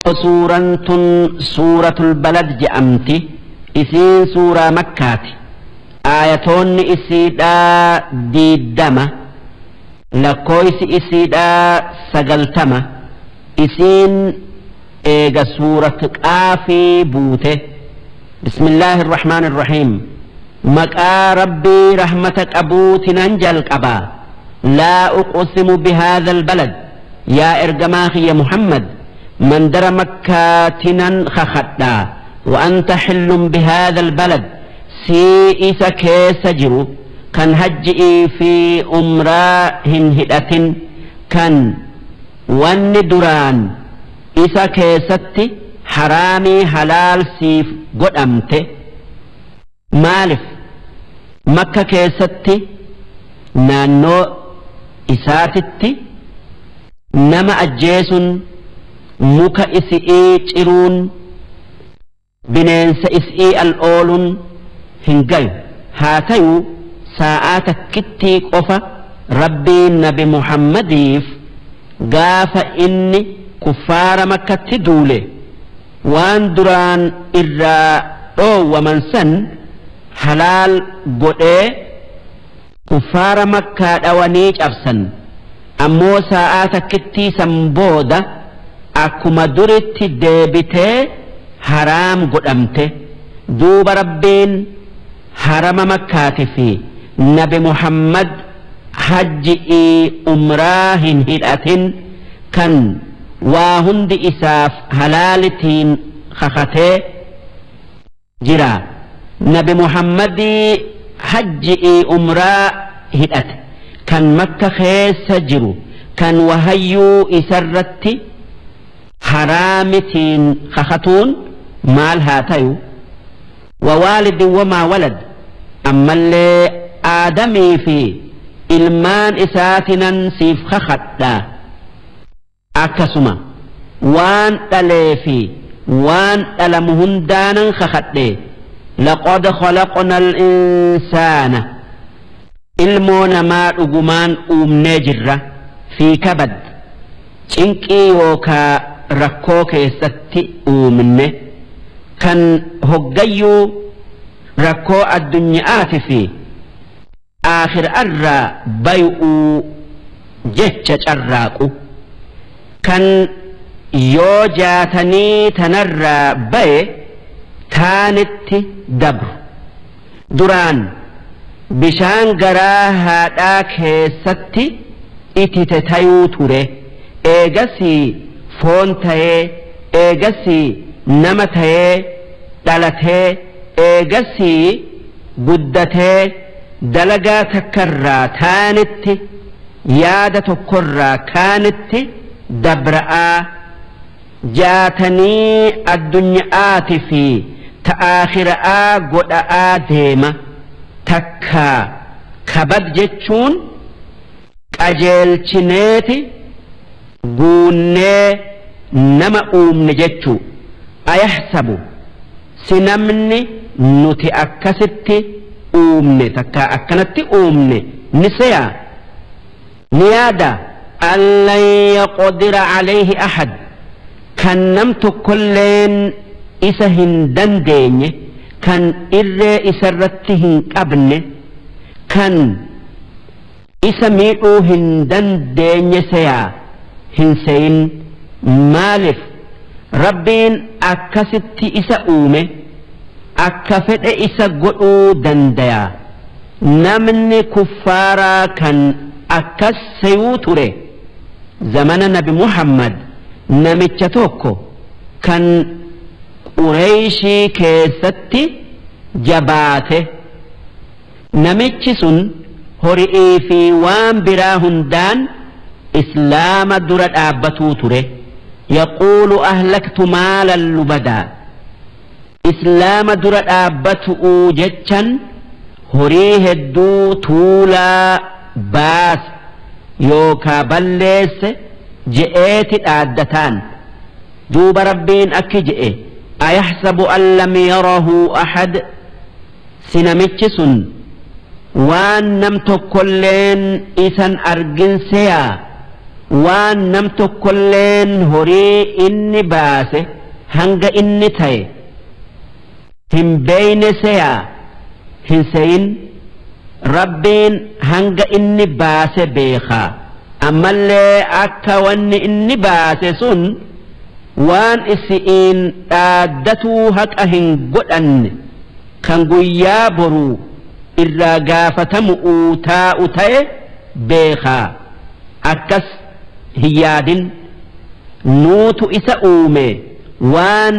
سورة سورة البلد جأمتي إسين سورة مكة آياتون إسيدا ديدما لكويس إسيدا سقلتما إسين إيغا سورة آفي بوته بسم الله الرحمن الرحيم مكا ربي رحمتك أبوت ننجل أبا لا أقسم بهذا البلد يا إرجماخي يا محمد من در مكة تنن خخدا وأنت حل بهذا البلد سيئس كيس جرو كان هجئي في أمراء هدأة كان وان دران إسا كيستي حرامي حلال سيف قد أمتي مالف مكة كيستي نانو إساتتي نما أجيسن muka isi'ii ciruun bineensa isi'ii al'ooluun hin gayu haa ta'u sa'aa takkittii qofa rabbiin nabi muhammadiif gaafa inni kuffaara makkatti duule waan duraan irraa dhoowwaman san halaal godhee kuffaara makkaa dhawanii cabsan ammoo sa'aa takkittii san booda akkuma duritti deebitee haraam godhamte duuba rabbiin harama makkaati fi nabi muhammad hajji'ii umraa hin hidhatin kan waa hundi isaaf halaalitiin kakatee jira nabi muhammadii hajji'ii umraa hidhate kan makka keessa jiru kan wahayyuu isarratti حرامتين خختون مال هاتيو ووالد وما ولد أما اللي آدمي في إلمان إساتنا سيف خختا أكسما وان تليفي وان تلمهن دانا خختي لقد خلقنا الإنسان إلمون ما رقمان نجرة في كبد إنكي وكا rakkoo keessatti uumne kan hoggayyuu rakkoo addunyaati fi aakhirarraa bay'uu jecha carraaqu kan yoo jaatanii tanarraa baye taanitti dabru duraan bishaan garaa haadhaa keessatti itite tayuu ture eegasii foon ta'ee eegasii nama ta'ee dhalatee eegasii guddatee dalagaa takkarraa kaanitti yaada tokkorraa kaanitti dabra'aa jaatanii addunyaati fi ta'aakhira'aa godha'aa deema takkaa kabad jechuun qajeelchineeti guunnee nama uumne jechuu ayahsabu si namni nuti akkasitti uumne takka akkanatti uumne ni seya ni yaada allan yaqdira alayhi ahad kan nam tokkolleen isa hin dandeenye kan irree isarratti hin qabne kan isa miidhuu hin dandeenye seyaa hin seyin maalif rabbiin akkasitti isa uume akka fedhe isa godhuu dandaya namni kuffaaraa kan akkas seyuu ture zamana nabi muhammad namicha tokko kan qureeyshii keessatti jabaate namichi sun hori'ii fi waan biraa hundaan إسلام درة أبتو تره يقول أهلكت مالا لبدا إسلام درة أبتو جتشن هريه الدو تولا باس يوكا بلس جئت الآدتان دوب ربين أكجئ أيحسب أن لم يره أحد سنمتشسن وان نمتو كلين إسان أرجنسيا waan nam tokkolleen horii inni baase hanga inni ta'e hin beeyne seyaa hin seyin rabbiin hanga inni baase beekaa ammallee akka wanni inni baase sun waan isiin dhaaddatuu haqa hin godhanne kan guyyaa boruu irraa gaafatamu taa'u ta'e beekaa akkas hin yaadin nuutu isa uume waan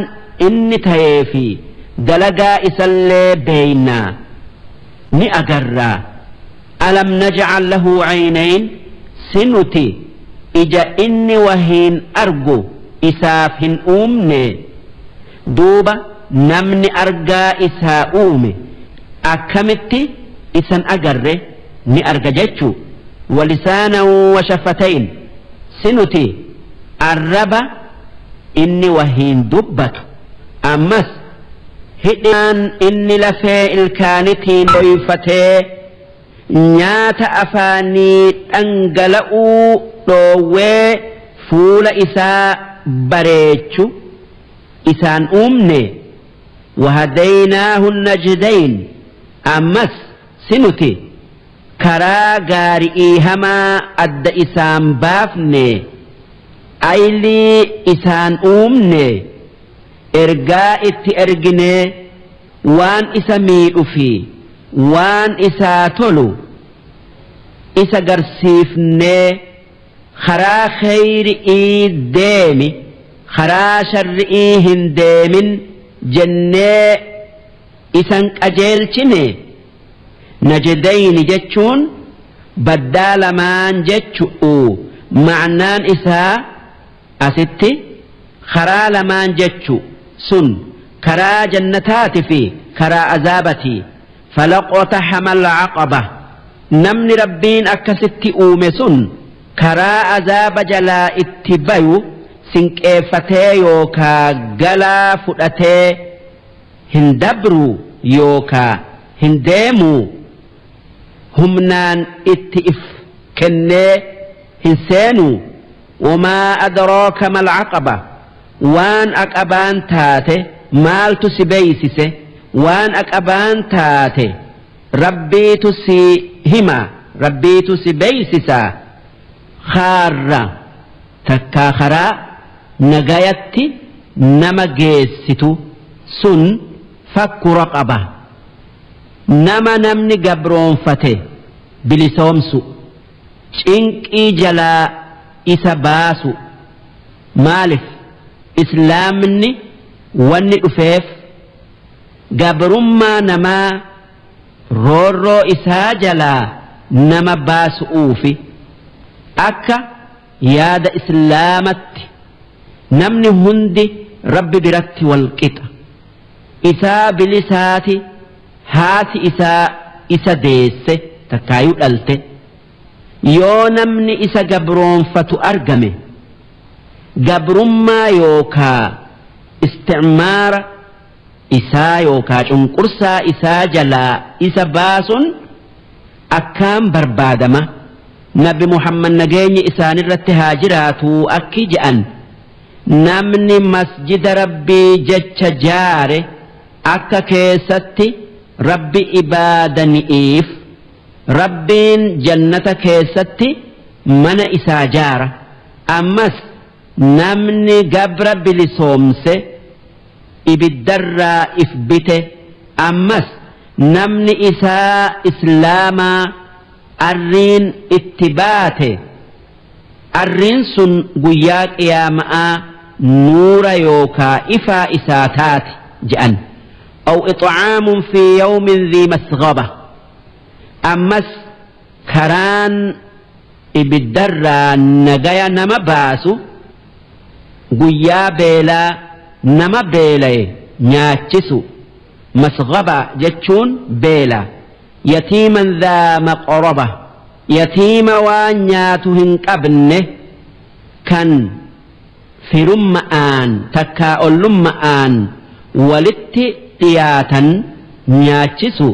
inni ta'eefi dalagaa isallee beeynaa ni agarraa alam naj'al lahu aynayn sinuti ija inni wahiin argu isaaf hin uumne duuba namni argaa isaa uume akkamitti isan agarre ni arga jechuu walisaanan washafatayn sinuti arraba inni wahiin dubbatu ammas hidhaan inni lafee ilkaanitiin dhoyfatee nyaata afaanii dhangala'uu dhoowwee fuula isaa bareechu isaan uumne wahadaynaahu najdayn ammas sinuti karaa gaarii hamaa adda isaan baafne aylii isaan uumne ergaa itti ergine waan isa miidhu fi waan isaa tolu isa garsiifnee karaa khayri'ii deemi karaa sharri'ii hin deemin jennee isan qajeelchine najdayni jechuun baddaa lamaan jechu'u ma'naan isaa asitti karaa lamaan jechu sun karaa jannataati fi karaa azaabati falaqtaxama alcaqaba namni rabbiin akkasitti uume sun karaa azaaba jalaa itti bayu sinqeeffatee yookaa galaa fudhatee hin dabru yookaa hin deemuu humnaan itti if kennee hin seenuu wamaa adraaka mal aqaba waan aqabaan taate maaltu si beeysise waan aqabaan taate rabbiitu si hima rabbiitu si beeysisaa khaarra takkaa karaa nagayatti nama geessitu sun fakku raqaba nama namni gabroonfate bilisoomsu cinqii jalaa isa baasu maalif islaamni wanni dhufeef gabrummaa namaa roorroo isaa jalaa nama baasu'uufi akka yaada islaamatti namni hundi rabbi biratti walqixa isaa bilisaati haati isaa isa deesse takkaayuu dhalte yoo namni isa gabroonfatu argame gabrummaa yookaa isticmaara isaa yookaa cunqursaa isaa jalaa isa baasun akkaan barbaadama nabi muhammad nageenyi isaanirratti haa jiraatu akki je'an namni masjida rabbii jecha jaare akka keessatti rabbi ibaadaniif rabbiin jannata keessatti mana isaa jaara ammas namni gabra bilisoomse ibiddarraa if bite ammas namni isaa islaamaa arriin itti baate arriin sun guyyaa qiyaama'aa nuura yookaa ifaa isaa taati je'an أو إطعام في يوم ذي مسغبة أمس كران إبدرا نجايا نما باسو قويا بيلا نما بيلا ناتشسو مسغبة جتشون بيلا يتيما ذا مقربة يتيم وانياتهن قبنه كان في رمآن تكاؤل رمآن ولتي dhiyaatan nyaachisu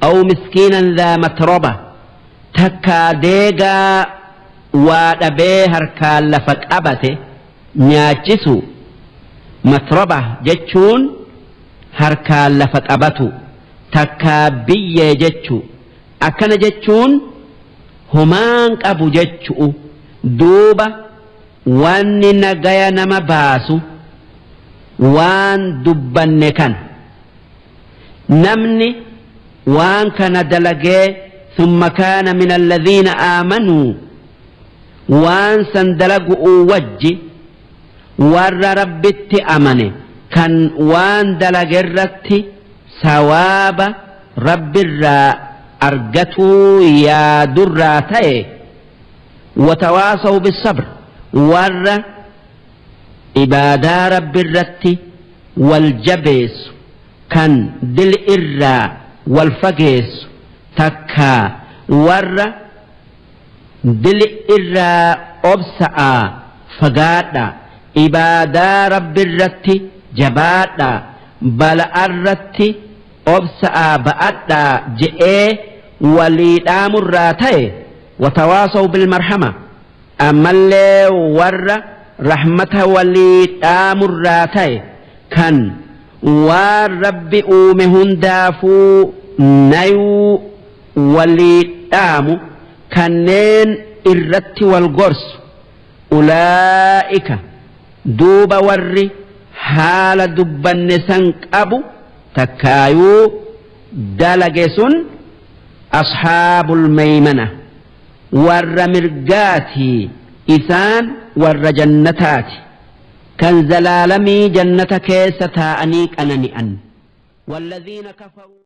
aw miskiinan dhaa matroba takkaa deegaa وادبي هركان لفك أبته نياتشسو مطربة جتشون هركان لفك أبتو تكابية جتشو أكن جتشون همانك أبو جتشو دوبة وان نغايا نما باسو وان دبن كان نمني وان كان دلقي ثم كان من الذين آمنوا وان سندلقوا وجي ور ربت أمني كان وان دلقرت ثواب رب الراء أرجتوا يا دراتي وتواصوا بالصبر ور إبادة رب الرت والجبس كان دل الراء والفقس تكا ور دل الراء أبسأ فقادا إبادة رب الرت جبادا بل الرت أبسأ بأدا جئ وليدام الراتي وتواصوا بالمرحمة أما اللي ور رحمة وليدام الراتي كان والرب أومهن دافو نيو وليدام كنين الرت والقرص أولئك دوب ورّي حال دبن سنك أبو تكايو دلقسن أصحاب الميمنة ور مرقاتي إسان ور جنتات كان زلالمي جنتك ستاءنيك أنني أن والذين كفروا